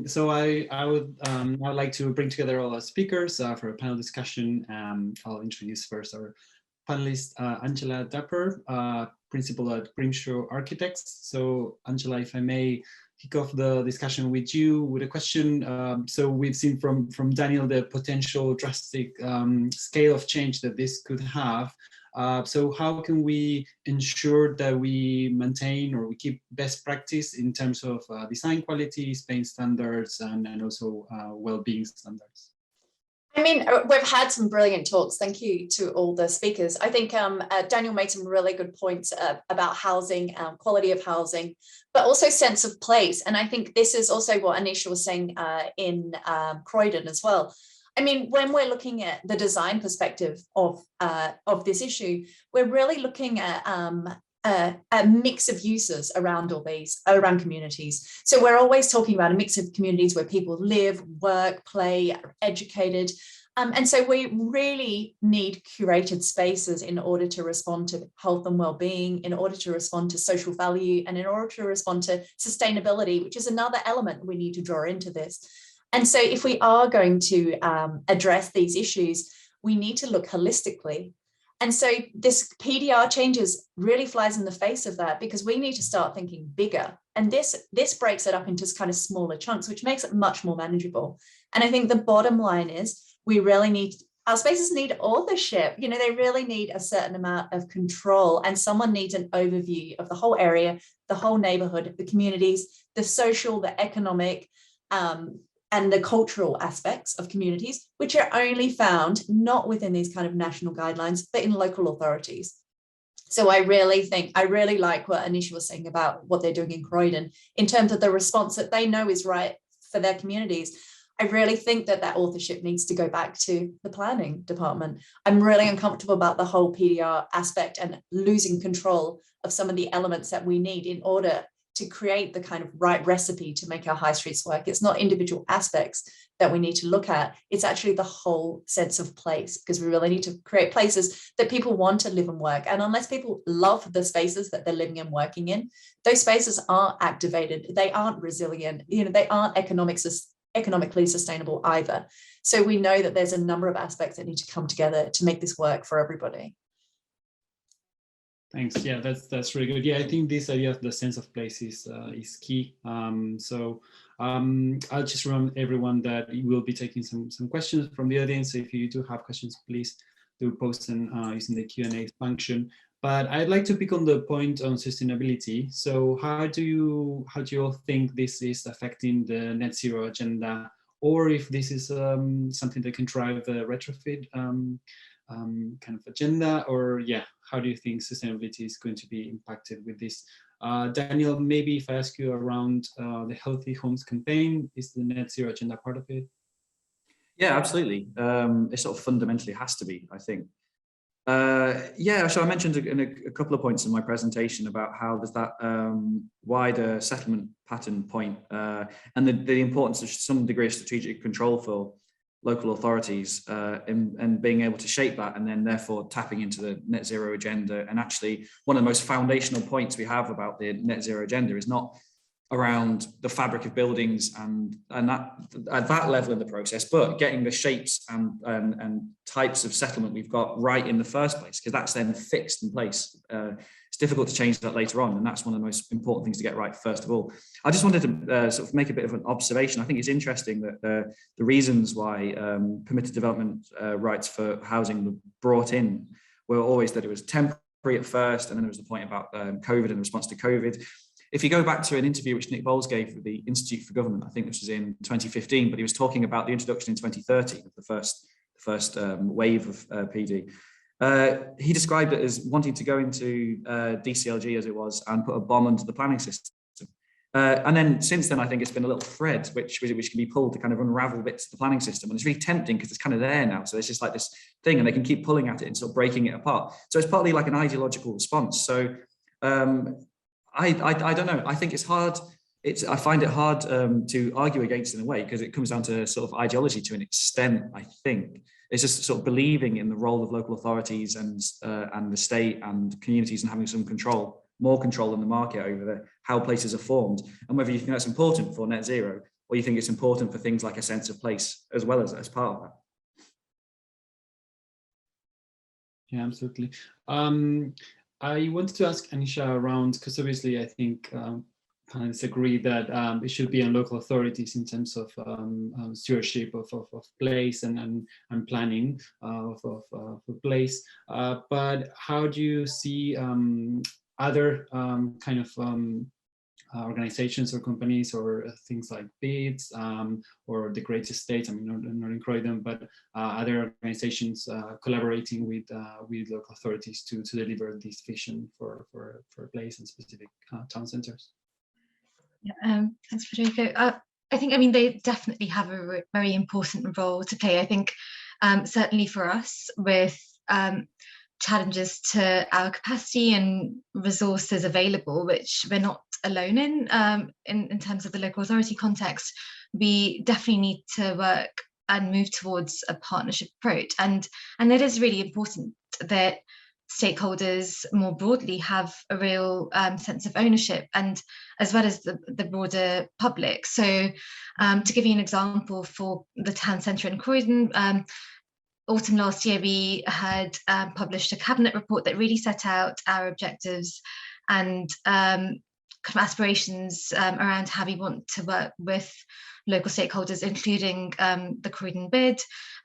So I would like to bring together all our speakers for a panel discussion. I'll introduce first our panelist, Angela Dapper, principal at Grimshaw Architects. So Angela, if I may kick off the discussion with you with a question. So we've seen from Daniel the potential drastic scale of change that this could have. So how can we ensure that we maintain or we keep best practice in terms of design quality, space standards, and also well-being standards? I mean, we've had some brilliant talks. Thank you to all the speakers. I think Daniel made some really good points about housing, quality of housing, but also sense of place. And I think this is also what Anisha was saying in Croydon as well. I mean, when we're looking at the design perspective of this issue, we're really looking at a mix of uses around all these, around communities. So we're always talking about a mix of communities where people live, work, play, are educated. And so we really need curated spaces in order to respond to health and well-being, in order to respond to social value, and in order to respond to sustainability, which is another element we need to draw into this. And so if we are going to address these issues, we need to look holistically. And so this PDR changes really flies in the face of that, because we need to start thinking bigger. And this breaks it up into kind of smaller chunks, which makes it much more manageable. And I think the bottom line is we really need, our spaces need authorship. You know, they really need a certain amount of control, and someone needs an overview of the whole area, the whole neighborhood, the communities, the social, the economic, and the cultural aspects of communities, which are only found not within these kind of national guidelines, but in local authorities. So I really like what Anisha was saying about what they're doing in Croydon in terms of the response that they know is right for their communities. I really think that authorship needs to go back to the planning department. I'm really uncomfortable about the whole PDR aspect and losing control of some of the elements that we need in order to create the kind of right recipe to make our high streets work. It's not individual aspects that we need to look at. It's actually the whole sense of place, because we really need to create places that people want to live and work. And unless people love the spaces that they're living and working in, those spaces aren't activated. They aren't resilient. You know, they aren't economically sustainable either. So we know that there's a number of aspects that need to come together to make this work for everybody. Thanks. Yeah, that's really good. Yeah, I think this idea of the sense of place is key. So I'll just remind everyone that we will be taking some questions from the audience. So if you do have questions, please do post them using the Q&A function. But I'd like to pick on the point on sustainability. So how do you all think this is affecting the net zero agenda, or if this is something that can drive the retrofit kind of agenda, or yeah, how do you think sustainability is going to be impacted with this? Daniel, maybe if I ask you around the Healthy Homes campaign, is the net zero agenda part of it? Yeah, absolutely. It sort of fundamentally has to be, I think. Yeah, so I mentioned in a couple of points in my presentation about how there's that wider settlement pattern point, and the importance of some degree of strategic control for local authorities and being able to shape that, and then therefore tapping into the net zero agenda. And actually one of the most foundational points we have about the net zero agenda is not around the fabric of buildings and that at that level in the process, but getting the shapes and types of settlement we've got right in the first place, because that's then fixed in place. It's difficult to change that later on, and that's one of the most important things to get right first of all. I just wanted to sort of make a bit of an observation. I think it's interesting that the reasons why permitted development rights for housing were brought in were always that it was temporary at first, and then there was the point about COVID and the response to COVID. If you go back to an interview which Nick Bowles gave with the Institute for Government, I think this was in 2015, but he was talking about the introduction in 2030 of the first wave of PD. He described it as wanting to go into DCLG, as it was, and put a bomb under the planning system. And then since then, I think it's been a little thread which can be pulled to kind of unravel bits of the planning system. And it's really tempting because it's kind of there now. So it's just like this thing, and they can keep pulling at it and sort of breaking it apart. So it's partly like an ideological response. So I don't know. I think it's hard. I find it hard to argue against in a way, because it comes down to sort of ideology to an extent. I think it's just sort of believing in the role of local authorities and the state and communities and having some control more control in the market over how places are formed, and whether you think that's important for net zero, or you think it's important for things like a sense of place as well as part of that. Yeah, absolutely. I wanted to ask Anisha around, because obviously I think panelists agree that it should be on local authorities in terms of stewardship of place and planning of place. But how do you see other kind of organizations or companies or things like BIDS or the Great Estates, I mean, not in Croydon, but other organizations collaborating with local authorities to deliver this vision for a place and specific town centers? Yeah, thanks, Federico. I think, I mean, they definitely have a very important role to play. I think certainly for us, with challenges to our capacity and resources available, which we're not alone in terms of the local authority context, we definitely need to work and move towards a partnership approach. And it is really important that stakeholders more broadly have a real sense of ownership, and as well as the broader public. So to give you an example, for the town centre in Croydon, autumn last year, we had published a cabinet report that really set out our objectives and kind of aspirations around how we want to work with local stakeholders, including the Croydon BID,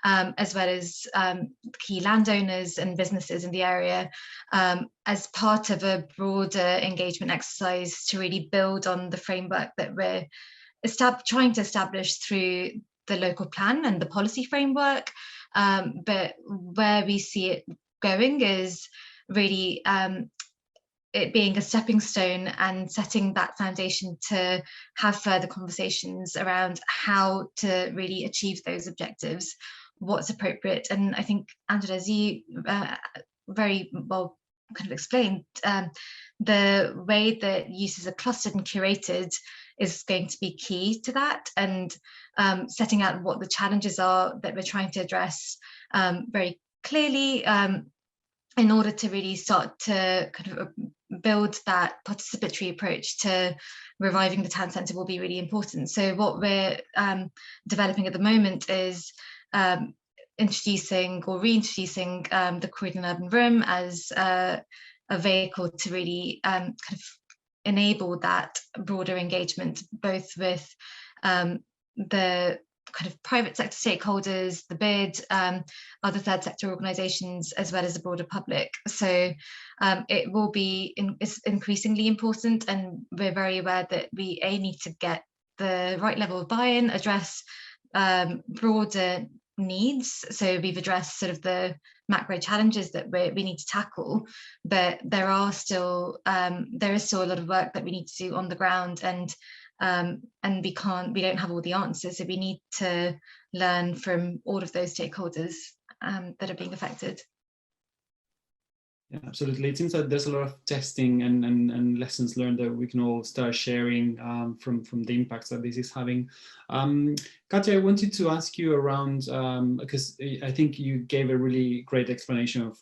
as well as key landowners and businesses in the area, as part of a broader engagement exercise to really build on the framework that we're trying to establish through the local plan and the policy framework. But where we see it going is really it being a stepping stone and setting that foundation to have further conversations around how to really achieve those objectives, what's appropriate. And I think, Angela, as you very well kind of explained, the way that uses are clustered and curated is going to be key to that, and setting out what the challenges are that we're trying to address very clearly, in order to really start to kind of build that participatory approach to reviving the town centre will be really important. So what we're developing at the moment is introducing or reintroducing the Croydon Urban Room as a vehicle to really kind of enable that broader engagement, both with the kind of private sector stakeholders, the BID, other third sector organisations, as well as the broader public. So it will be increasingly important, and we're very aware that we need to get the right level of buy-in, address broader needs. So we've addressed sort of the macro challenges that we need to tackle, but there is still a lot of work that we need to do on the ground, and we don't have all the answers, so we need to learn from all of those stakeholders that are being affected. Yeah, absolutely. It seems that there's a lot of testing and lessons learned that we can all start sharing from the impacts that this is having. Katja, I wanted to ask you around, because I think you gave a really great explanation of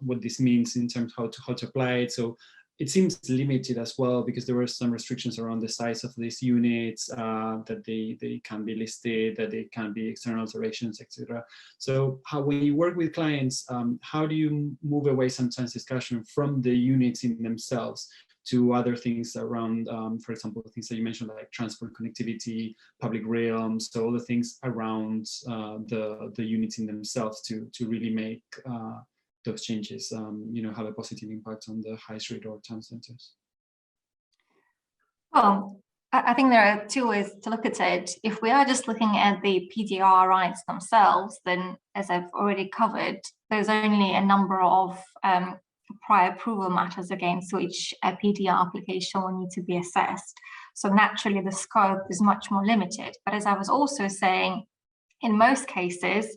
what this means in terms of how to apply it. So it seems limited as well, because there were some restrictions around the size of these units, that they can be listed, that they can be external alterations, etc. So when you work with clients, how do you move away sometimes discussion from the units in themselves to other things around, for example, things that you mentioned, like transport connectivity, public realms, so all the things around the units in themselves to really make those changes, have a positive impact on the high street or town centers? Well, I think there are two ways to look at it. If we are just looking at the PDR rights themselves, then as I've already covered, there's only a number of prior approval matters against which a PDR application will need to be assessed. So naturally the scope is much more limited. But as I was also saying, in most cases,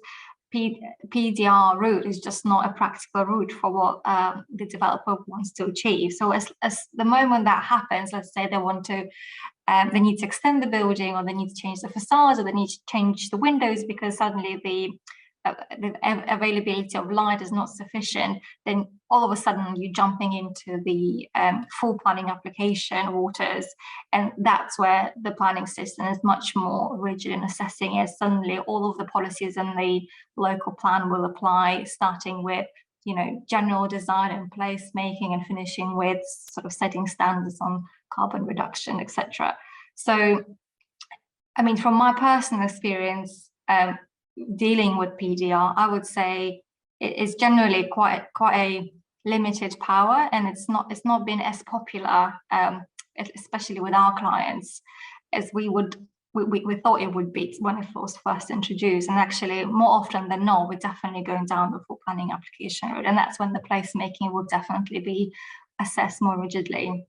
PDR route is just not a practical route for what the developer wants to achieve. So as the moment that happens, let's say they need to extend the building, or they need to change the facades, or they need to change the windows because suddenly the the availability of light is not sufficient, then all of a sudden you're jumping into the full planning application waters, and that's where the planning system is much more rigid in assessing it. Suddenly all of the policies in the local plan will apply, starting with general design and placemaking, and finishing with sort of setting standards on carbon reduction, etc. So, I mean, from my personal experience, dealing with PDR, I would say it is generally quite a limited power, and it's not been as popular, especially with our clients, as we thought it would be when it was first introduced. And actually, more often than not, we're definitely going down the full planning application route, and that's when the placemaking will definitely be assessed more rigidly.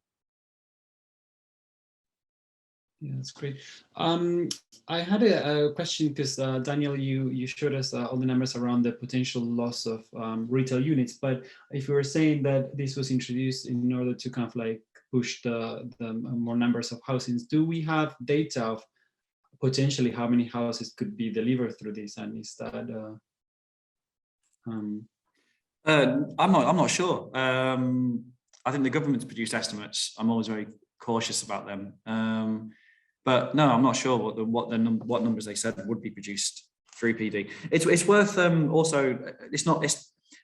Yeah, that's great. I had a question because Daniel, you showed us all the numbers around the potential loss of retail units. But if you were saying that this was introduced in order to kind of like push the more numbers of housings, do we have data of potentially how many houses could be delivered through this? And is that I'm not sure. I think the government's produced estimates. I'm always very cautious about them. But no, I'm not sure what numbers they said would be produced through PD. It's worth also.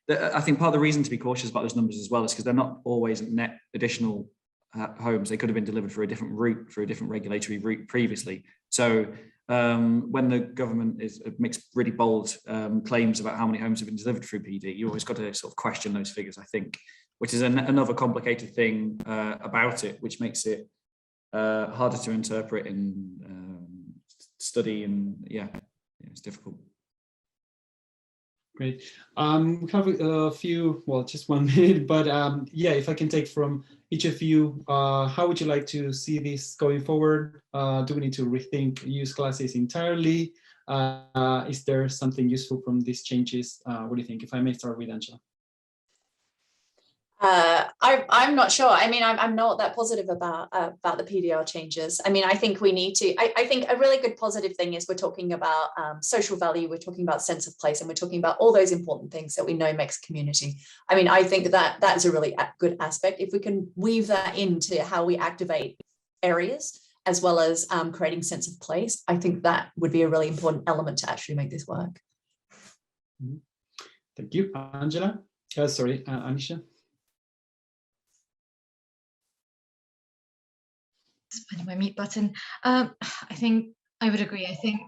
I think part of the reason to be cautious about those numbers as well is because they're not always net additional homes. They could have been delivered through a different route, through a different regulatory route previously. So when the government makes really bold claims about how many homes have been delivered through PD, you always got to sort of question those figures, I think, which is another complicated thing about it, which makes it harder to interpret and study, and it's difficult. Great. We have a few, well, just 1 minute, but if I can take from each of you, how would you like to see this going forward? Do we need to rethink use classes entirely? Is there something useful from these changes? What do you think? If I may start with Angela. I'm not sure. I mean, I'm not that positive about the PDR changes. I mean, I think we need to. I think a really good positive thing is we're talking about social value. We're talking about sense of place, and we're talking about all those important things that we know makes community. I mean, I think that that's a really good aspect. If we can weave that into how we activate areas, as well as creating sense of place, I think that would be a really important element to actually make this work. Thank you, Angela. Sorry, Anisha. Finding my mute button. I think I would agree. I think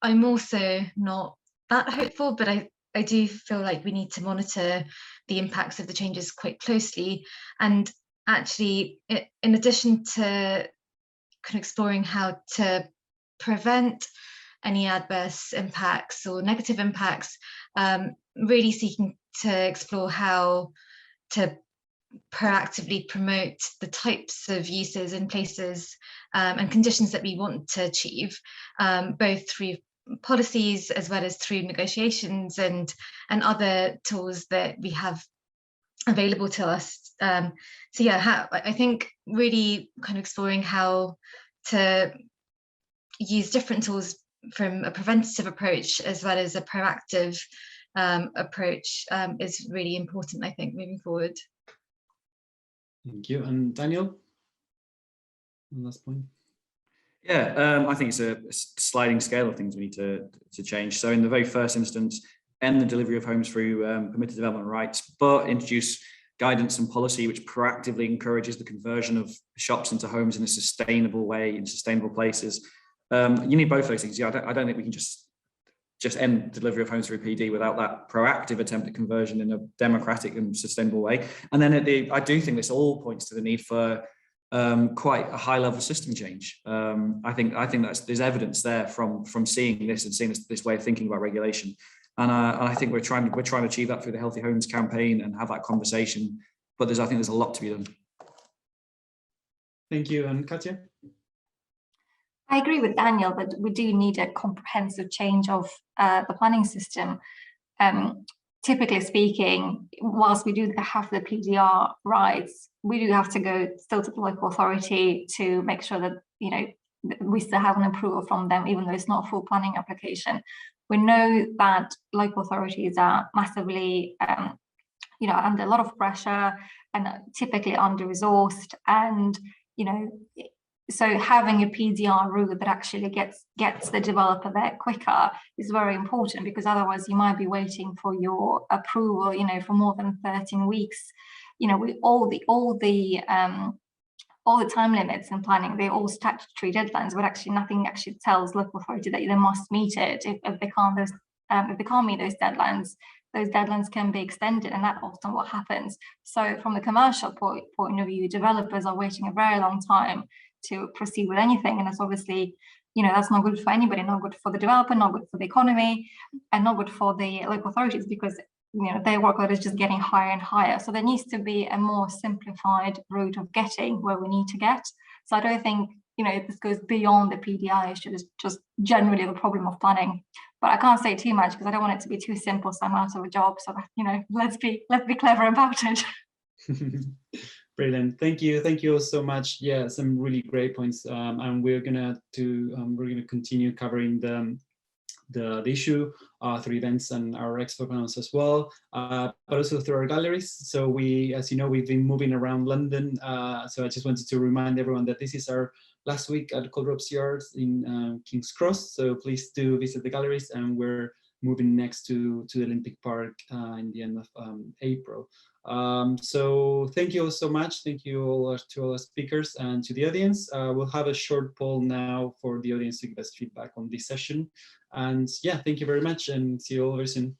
I'm also not that hopeful, but I do feel like we need to monitor the impacts of the changes quite closely. And actually, in addition to kind of exploring how to prevent any adverse impacts or negative impacts, really seeking to explore how to proactively promote the types of uses and places and conditions that we want to achieve, both through policies as well as through negotiations and other tools that we have available to us. I think really kind of exploring how to use different tools from a preventative approach as well as a proactive approach is really important, I think, moving forward. Thank you. And Daniel, one last point. Yeah, I think it's a sliding scale of things we need to change. So in the very first instance, end the delivery of homes through permitted development rights, but introduce guidance and policy which proactively encourages the conversion of shops into homes in a sustainable way, in sustainable places. You need both those things. Yeah, I don't think we can just end delivery of homes through PD without that proactive attempt at conversion in a democratic and sustainable way. And then I do think this all points to the need for quite a high level system change. I think there's evidence there from seeing this and seeing this way of thinking about regulation. And I think we're trying to achieve that through the Healthy Homes campaign and have that conversation. But I think there's a lot to be done. Thank you. And Katja? I agree with Daniel that we do need a comprehensive change of the planning system. Typically speaking, whilst we do have the PDR rights, we do have to go still to the local authority to make sure that we still have an approval from them, even though it's not a full planning application. We know that local authorities are massively, under a lot of pressure and typically under-resourced, and so having a PDR route that actually gets the developer there quicker is very important, because otherwise you might be waiting for your approval, for more than 13 weeks. With all the time limits in planning, they're all statutory deadlines, but actually nothing actually tells local authority that they must meet it. If they can't meet those deadlines can be extended, and that's often what happens. So from the commercial point of view, developers are waiting a very long time to proceed with anything, and that's obviously, that's not good for anybody, not good for the developer, not good for the economy, and not good for the local authorities, because their workload is just getting higher and higher. So there needs to be a more simplified route of getting where we need to get. So I don't think this goes beyond the PDR issue. It's just generally the problem of planning. But I can't say too much because I don't want it to be too simple, so I'm out of a job. So let's be clever about it. Brilliant. Thank you so much. Yeah, some really great points. And we're gonna continue covering the issue through events and our expert panels as well, but also through our galleries. So as you know, we've been moving around London. So I just wanted to remind everyone that this is our last week at Coldrop's Yards in King's Cross. So please do visit the galleries, and we're moving next to the Olympic Park in the end of April. So thank you all so much. Thank you all to all our speakers and to the audience. We'll have a short poll now for the audience to give us feedback on this session. And yeah, thank you very much, and see you all very soon.